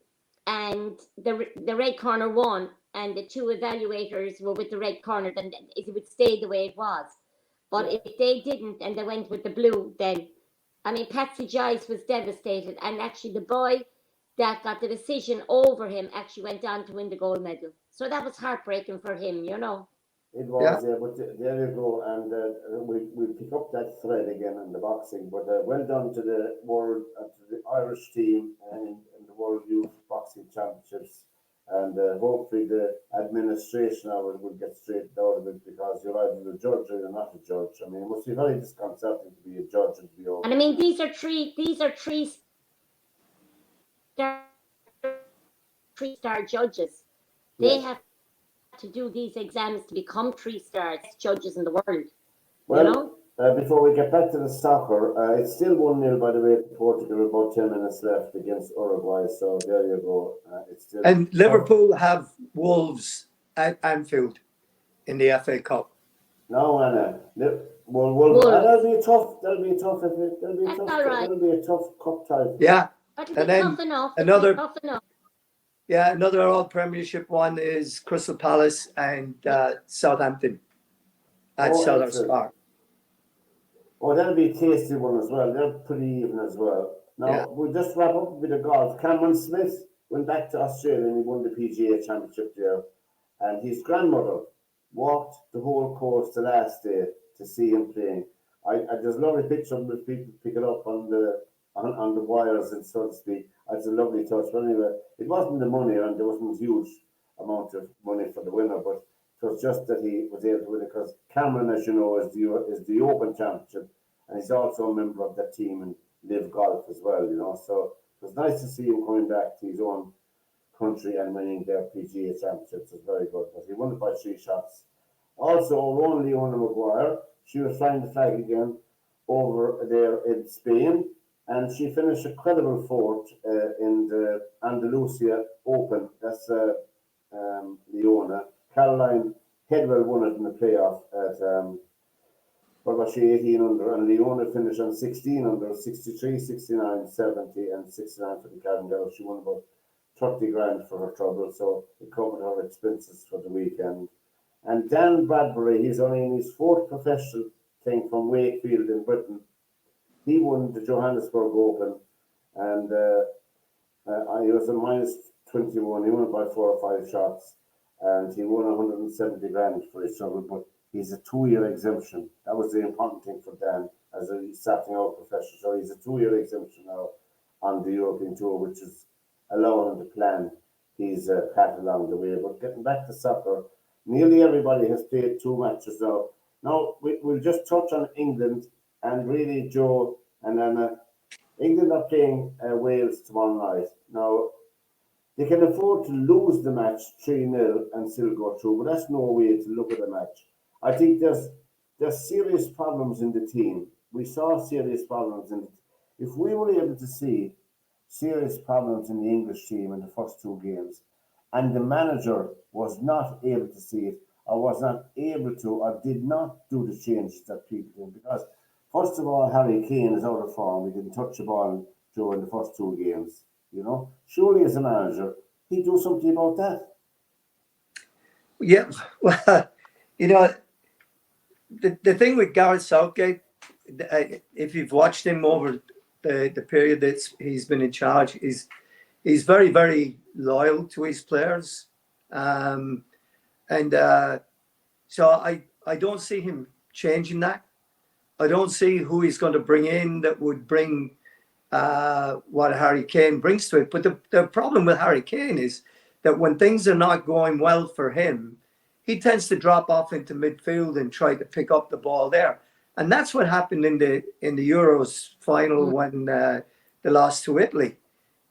and the red corner won and the 2 evaluators were with the red corner, then it would stay the way it was. But if they didn't and they went with the blue, then, I mean, Patsy Jice was devastated. And actually the boy that got the decision over him actually went on to win the gold medal. So that was heartbreaking for him, It was, but there you go, and we pick up that thread again in the boxing. But well done to the world, to the Irish team in the World Youth Boxing Championships, and hopefully the administration of it will get straightened out of it because you're either a judge or you're not a judge. I mean, it must be very disconcerting to be a judge and to be over. And I mean, these are three-star judges. They have to do these exams to become 3-star judges in the world. Well, before we get back to the soccer, it's still 1-0 by the way to Portugal, about 10 minutes left against Uruguay. So there you go. It's still and Liverpool have Wolves at Anfield in the FA Cup. No, Anna. Well, that'll be tough. That'll be tough. That'll be a tough cup tie. Yeah, and then tough enough. Yeah, another old Premiership one is Crystal Palace and Southampton at Selhurst Park. Oh, that'll be a tasty one as well. They're pretty even as well. Now, we'll just wrap up with the golf. Cameron Smith went back to Australia and he won the PGA Championship there. And his grandmother walked the whole course the last day to see him playing. There's a lovely picture of people pick it up on the wires, and so to speak. It's a lovely touch. But anyway, it wasn't the money, and there wasn't a huge amount of money for the winner, but it was just that he was able to win it because Cameron, as you know, is the Open Championship, and he's also a member of that team in Live Golf as well, you know. So it was nice to see him coming back to his own country and winning their PGA championships. It was very good, but he won it by 3 shots. Also, Leona Maguire, she was flying the flag again over there in Spain, and she finished a credible fourth in the Andalusia Open. That's Leona. Caroline Headwell won it in the playoff at what was she, 18 under, and Leona finished on 16 under, 63, 69, 70, and 69 for the Cannondale. She won about 30 grand for her trouble, so it covered her expenses for the weekend. And Dan Bradbury, he's only in his 4th professional thing from Wakefield in Britain. He won the Johannesburg Open, and he was a minus 21. He won by 4 or 5 shots, and he won 170 grand for his trouble, but he's a 2-year exemption. That was the important thing for Dan as he's starting out professional. So he's a 2-year exemption now on the European Tour, which is allowing him to plan his path along the way. But getting back to soccer, nearly everybody has played 2 matches now. Now, we'll just touch on England, and really, Joe and Anna, England are playing Wales tomorrow night. Now, they can afford to lose the match 3-0 and still go through, but that's no way to look at a match. I think there's serious problems in the team. We saw serious problems in it. If we were able to see serious problems in the English team in the first 2 games, and the manager was not able to see it, or was not able to, or did not do the changes that people did, because first of all, Harry Kane is out of form. He didn't touch the ball during the first 2 games. You know, surely as a manager, he'd do something about that. Yeah, well, you know, the thing with Gareth Southgate, if you've watched him over the period that he's been in charge, he's very, very loyal to his players. So I don't see him changing that. I don't see who he's going to bring in that would bring what Harry Kane brings to it. But the problem with Harry Kane is that when things are not going well for him, he tends to drop off into midfield and try to pick up the ball there. And that's what happened in the Euros final when they lost to Italy.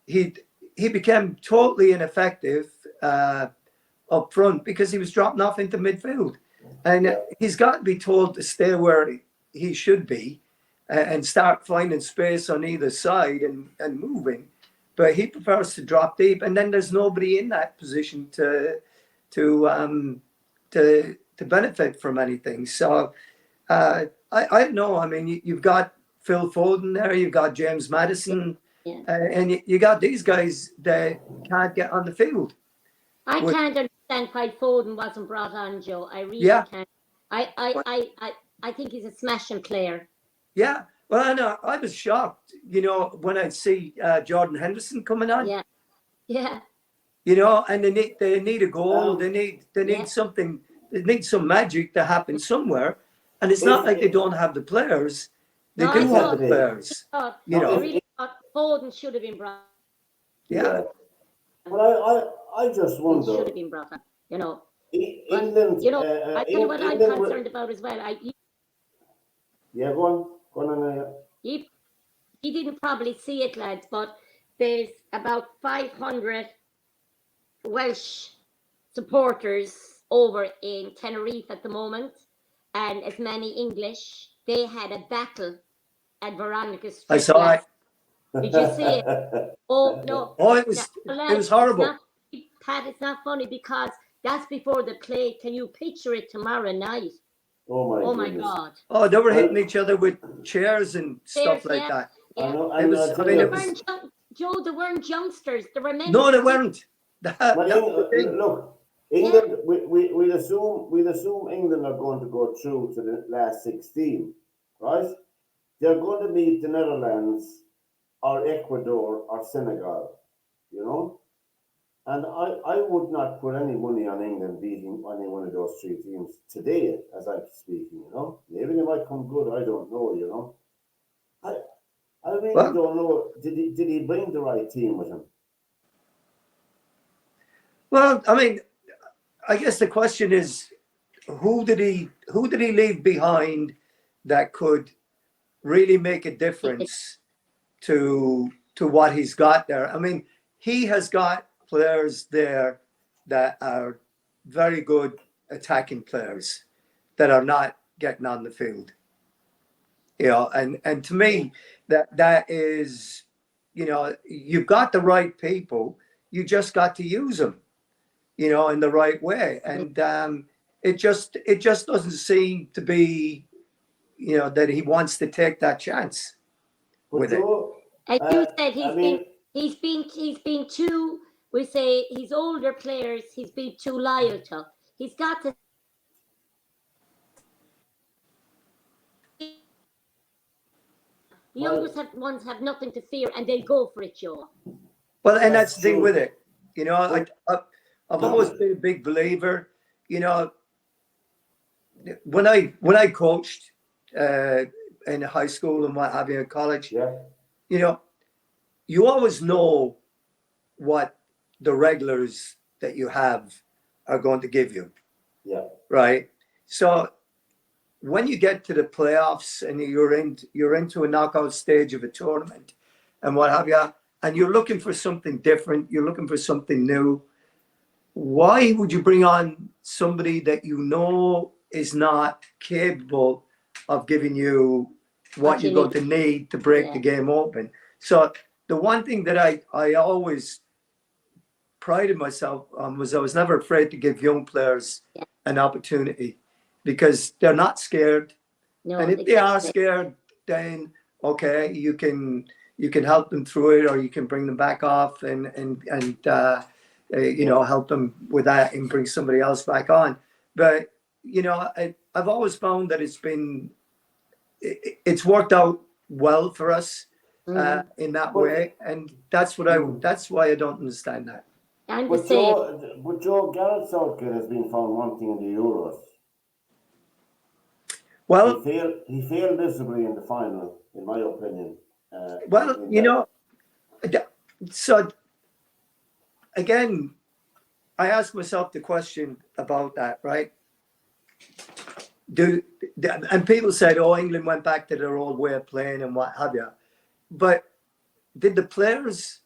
He became totally ineffective up front because he was dropping off into midfield. And he's got to be told to stay where he should be and start finding space on either side and moving. But he prefers to drop deep, and then there's nobody in that position to benefit from anything. So I don't know. I mean, you've got Phil Foden there, you've got James Maddison, and you got these guys that can't get on the field. I can't understand why Foden wasn't brought on, Joe. I really can't. I think he's a smashing player. Yeah. Well, I know. I was shocked, you know, when I see Jordan Henderson coming on. Yeah. Yeah. You know, and they need a goal. They need something. They need some magic to happen somewhere. And it's not like they don't have the players. They do have the players. You know, I really thought Foden should have been brought. Yeah. Well, I just wonder. He should have been brought on. You know. England. You know, I tell you what I'm concerned about as well. Go on. He didn't probably see it, lads, but there's about 500 Welsh supporters over in Tenerife at the moment, and as many English. They had a battle at Veronica Street. I saw it. Did you see it? Oh no! Oh, it was horrible. Pat, it's not funny because that's before the play. Can you picture it tomorrow night? Oh my God! Oh, they were hitting each other with chairs and stuff like that. Yeah. Joe, they weren't youngsters. They were men. No, they weren't. Look, England. We'll assume England are going to go through to the last 16, right? They're going to meet the Netherlands or Ecuador or Senegal, you know. And I would not put any money on England beating any one of those 3 teams today, as I'm speaking, you know. Maybe they might come good, I don't know, you know. I really don't know. Did he bring the right team with him? Well, I mean, I guess the question is, who did he leave behind that could really make a difference to what he's got there. I mean, he has got players there that are very good attacking players that are not getting on the field. You know, and to me, that is, you know, you've got the right people. You just got to use them, you know, in the right way. And it just doesn't seem to be, you know, that he wants to take that chance But with it. Joe, As you said, I mean, he's been too. We say he's older players. He's been too loyal to. He's got to. The younger well, ones have nothing to fear, and they'll go for it, Joe. Well, and that's that's the thing with true. it. You know, I've always been a big believer. You know, when I coached in high school and what have you, in college, Yeah, you know, you always know what the regulars that you have are going to give you, yeah, right? So when you get to the playoffs and you're into a knockout stage of a tournament and what have you, and you're looking for something different, you're looking for something new, why would you bring on somebody that you know is not capable of giving you what you're going to need to break the game open? So the one thing that I always prided myself on was I was never afraid to give young players an opportunity because they're not scared. No, And if they are scared, then okay, you can help them through it, or you can bring them back off and you know, help them with that and bring somebody else back on. But you know, I've always found that it's worked out well for us in that but way, and that's why I don't understand that. I'm the same. But Joe, Gareth Southgate has been found wanting in the Euros. Well, He failed miserably in the final, in my opinion. well, you know, so again, I ask myself the question about that, right? And people said, "Oh, England went back to their old way of playing and what have you," but did the players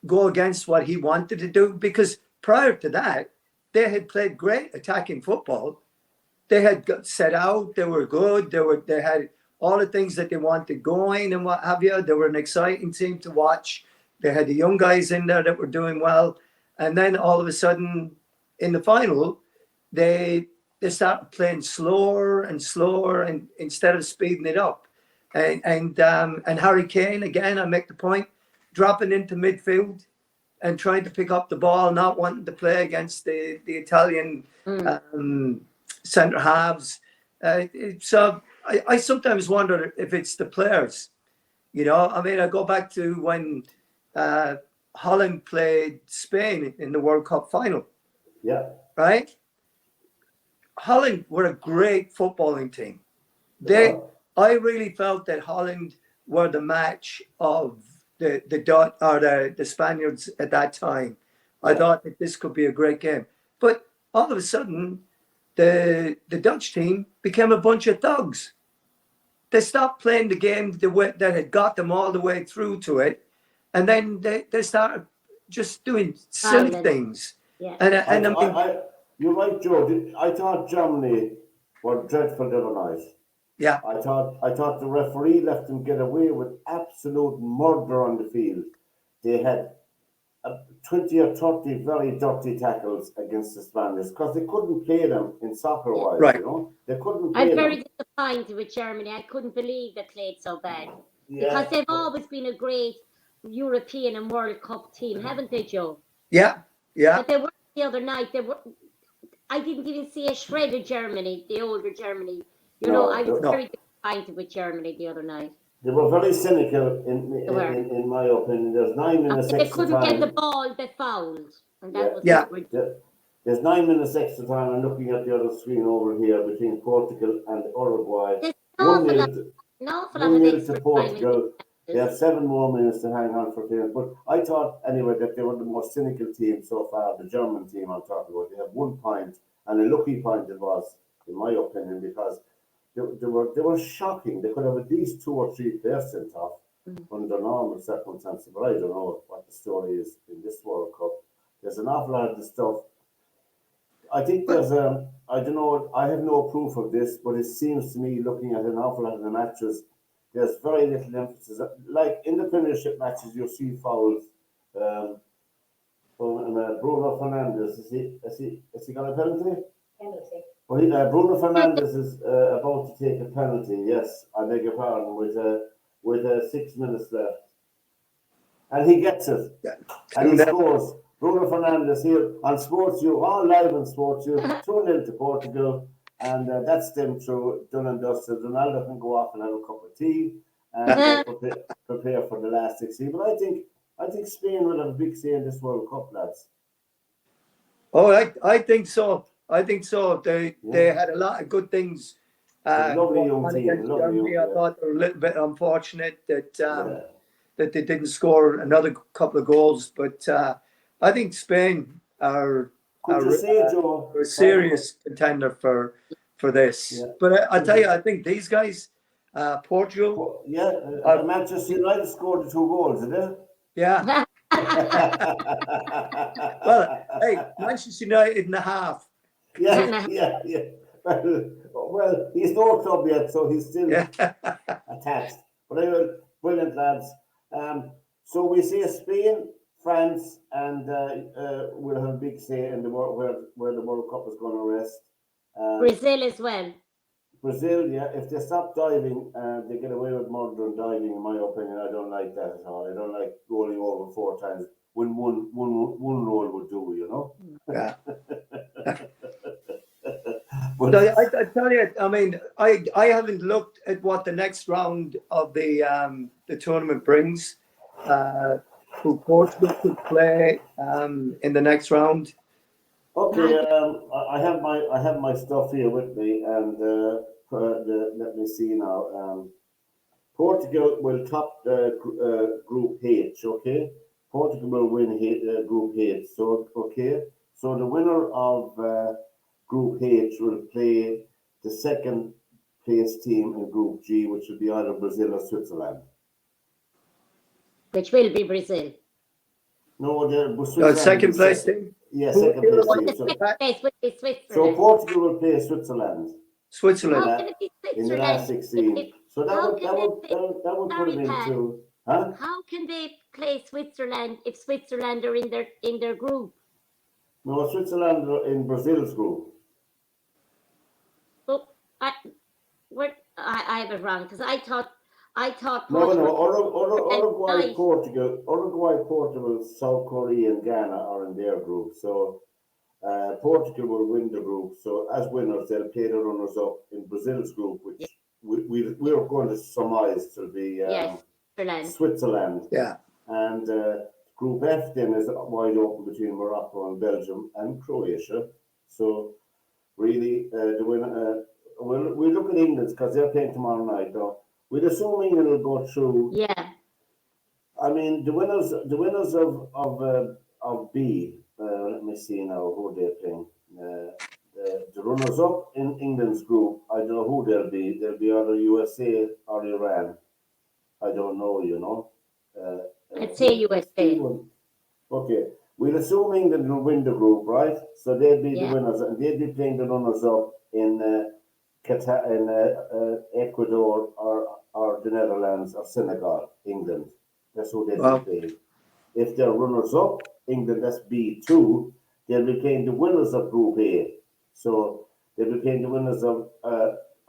go against what he wanted to do? Because prior to that, they had played great attacking football. They had got set out. They were good. They had all the things that they wanted going and what have you. They were an exciting team to watch. They had the young guys in there that were doing well. And then all of a sudden, in the final, they started playing slower and slower, and instead of speeding it up. And Harry Kane, again, I make the point, dropping into midfield and trying to pick up the ball, not wanting to play against the Italian centre halves. So I sometimes wonder if it's the players. You know, I mean, I go back to when Holland played Spain in the World Cup final. Yeah. Right? Holland were a great footballing team. I really felt that Holland were the match of the Spaniards at that time. I thought that this could be a great game. But all of a sudden, the Dutch team became a bunch of thugs. They stopped playing the game the way that had got them all the way through to it, and then they started just doing silly things. Yeah. And I mean, you're right, Joe. I thought Germany were dreadful the other night. Yeah. I thought the referee left them get away with absolute murder on the field. They had 20 or 30 very dirty tackles against the Spaniards because they couldn't play them in soccer wise, Right. you know. They couldn't play I'm them. very disappointed with Germany. I couldn't believe they played so bad. Because they've always been a great European and World Cup team, haven't they, Joe? Yeah. But they were the other night. I didn't even see a shred of Germany, the older Germany. You know, I was very disappointed with Germany the other night. They were very cynical in my opinion. There's 9 minutes extra time. They couldn't get the ball, they fouled. And that was There's 9 minutes extra time. I'm looking at the other screen over here between Portugal and Uruguay. 1-0 to Portugal. They have 7 more minutes to hang on for things. But I thought anyway that they were the most cynical team so far, the German team I'm talking about. They have 1 point, and a lucky point it was, in my opinion, because they were shocking. They could have at least 2 or 3 players sent off under normal circumstances, but I don't know what the story is in this World Cup. There's an awful lot of the stuff. I think there's I don't know, I have no proof of this, but it seems to me, looking at an awful lot of the matches, there's very little emphasis. Like in the Premiership matches, you'll see fouls. Bruno Fernandes, has he got a penalty? Penalty. Well, Bruno Fernandes is about to take a penalty. Yes, I beg your pardon. With 6 minutes left, and he gets it, and he scores. Bruno Fernandes here on SportsView, all live on SportsView, 2-0 to Portugal, and that's them through, done and dusted. Ronaldo can go off and have a cup of tea and prepare for the last 16. But I think Spain will have a big say in this World Cup, lads. Oh, I think so. I think so. They had a lot of good things. Lovely young team. I thought they were a little bit unfortunate that that they didn't score another couple of goals, but I think Spain are a serious contender for this. Yeah. But I tell you, I think these guys, Portugal. Manchester United scored the 2 goals, did they? Yeah. Well, hey, Manchester United in the half. Yeah. Well, he's no club yet, so he's still attached. But anyway, brilliant, lads. So we see Spain, France, and will have a big say in the world where the World Cup is going to rest. Brazil as well. Brazil, yeah. If they stop diving, they get away with murder and diving. In my opinion, I don't like that at all. I don't like rolling over 4 times when one roll would do, you know. Yeah. But I tell you, I mean, I haven't looked at what the next round of the tournament brings. Who Portugal could play in the next round? Okay, I have my stuff here with me, and let me see now. Portugal will top Group H. Okay, Portugal will win Group H. So so the winner of Group H will play the second place team in Group G, which will be either Brazil or Switzerland. Which will be Brazil. No, the second place team. Yeah, second place team. So Portugal will play Switzerland. How can it be Switzerland in the last 16. So that would put them into. Huh? How can they play Switzerland if Switzerland are in their group? No, Switzerland are in Brazil's group. But I have it wrong because I thought. No. Uruguay, Portugal, South Korea, and Ghana are in their group. So Portugal will win the group. So as winners, they'll play the runners-up in Brazil's group, which we're going to surmise to be Switzerland. Yeah. And Group F then is wide open between Morocco and Belgium and Croatia. So really, the winner. We'll look at England because they're playing tomorrow night, though. We'd assume England will go through. Yeah. I mean, the winners of B. Let me see now who they're playing. The runners up in England's group. I don't know who they'll be. They'll be either USA or Iran. I don't know. You know. Let's say USA. Okay. We'll assume England will win the group, right? So they'll be the winners, and they'll be playing the runners up in Qatar, in Ecuador or the Netherlands or Senegal. England. That's who they'll be playing. If they're runners up, England, that's B2. They'll be playing the winners of Group A. So they'll be playing the winners of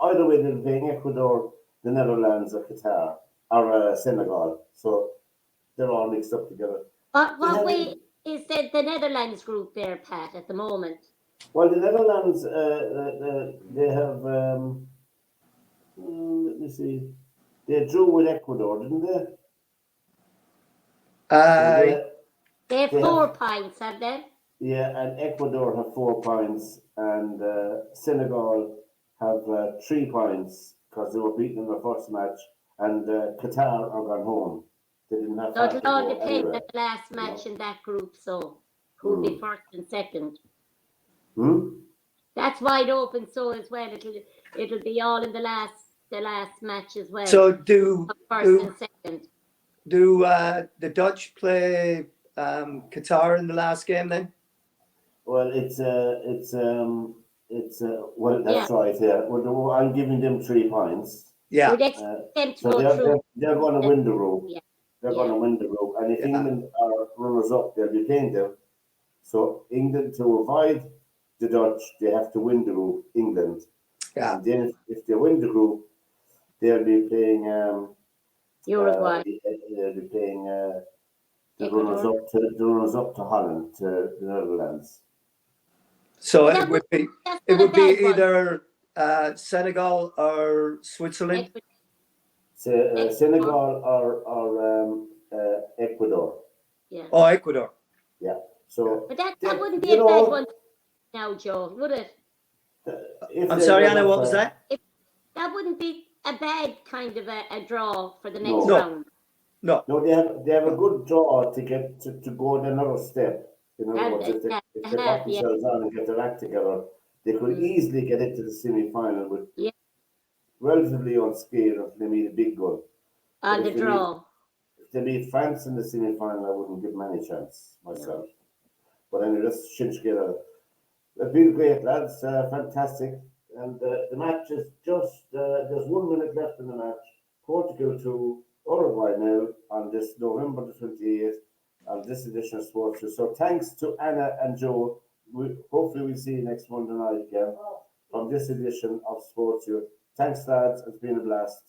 either way. They'll be playing Ecuador, the Netherlands, or Qatar or Senegal. So they're all mixed up together. What way is the Netherlands group there, Pat, at the moment? Well, the Netherlands, they have. Let me see. They drew with Ecuador, didn't they? They have 4 points, have they? Yeah, and Ecuador have 4 points, and Senegal have 3 points because they were beaten in their first match, and Qatar are gone home. They didn't have. So it'll all depend on the last match in that group. So who'll be first and second? That that's wide open. So as well, it'll be all in the last match as well. So do First and second. the Dutch play Qatar in the last game then? Well, well, that's right. Yeah, well, I'm giving them 3 points. Yeah. We'd expect them to So go through. they're going to win the group. Yeah. They're going to win the group, and if Yeah. England are runners up, they'll be playing them. So England, to avoid the Dutch, they have to win the group. England, Yeah. and then if they win the group, they'll be playing Uruguay. they'll be playing the Ecuador. runners up to Holland, to the Netherlands. So But it would be bad one. either Senegal or Switzerland. Senegal or Ecuador. Yeah. Oh, Ecuador. Yeah. So But that Yeah, wouldn't be you a bad know- one now, Joe, would it? if I'm they sorry, run Anna, up, what was that? That wouldn't be a bad kind of a draw for the next No. round. No. No, they have a good draw to get to go another step. In other And words, if they yeah, pop themselves on and get their act together, they could easily get into the semi-final with Yeah. relatively unscathed if they meet a big gun. On the if they draw. If they meet France in the semi-final, I wouldn't give them any chance myself. But anyway, let's change together. It's been great, lads. Fantastic. And the match is just, there's 1 minute left in the match. Portugal 2, Uruguay 0 on this November the 28th on this edition of SportsView. So thanks to Anna and Joe. Hopefully we'll see you next Monday night again from this edition of SportsView. Thanks, lads. It's been a blast.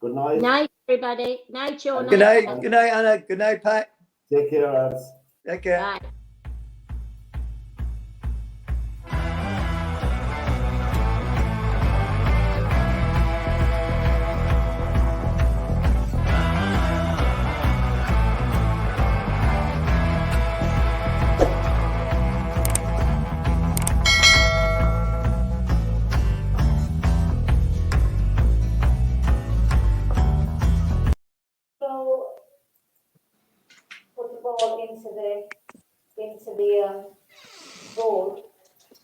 Good night. Night, everybody. Night, Joe. Good night. Good night, Anna. Good night, Pat. Take care, lads. Take care. Bye. So put the ball into the goal.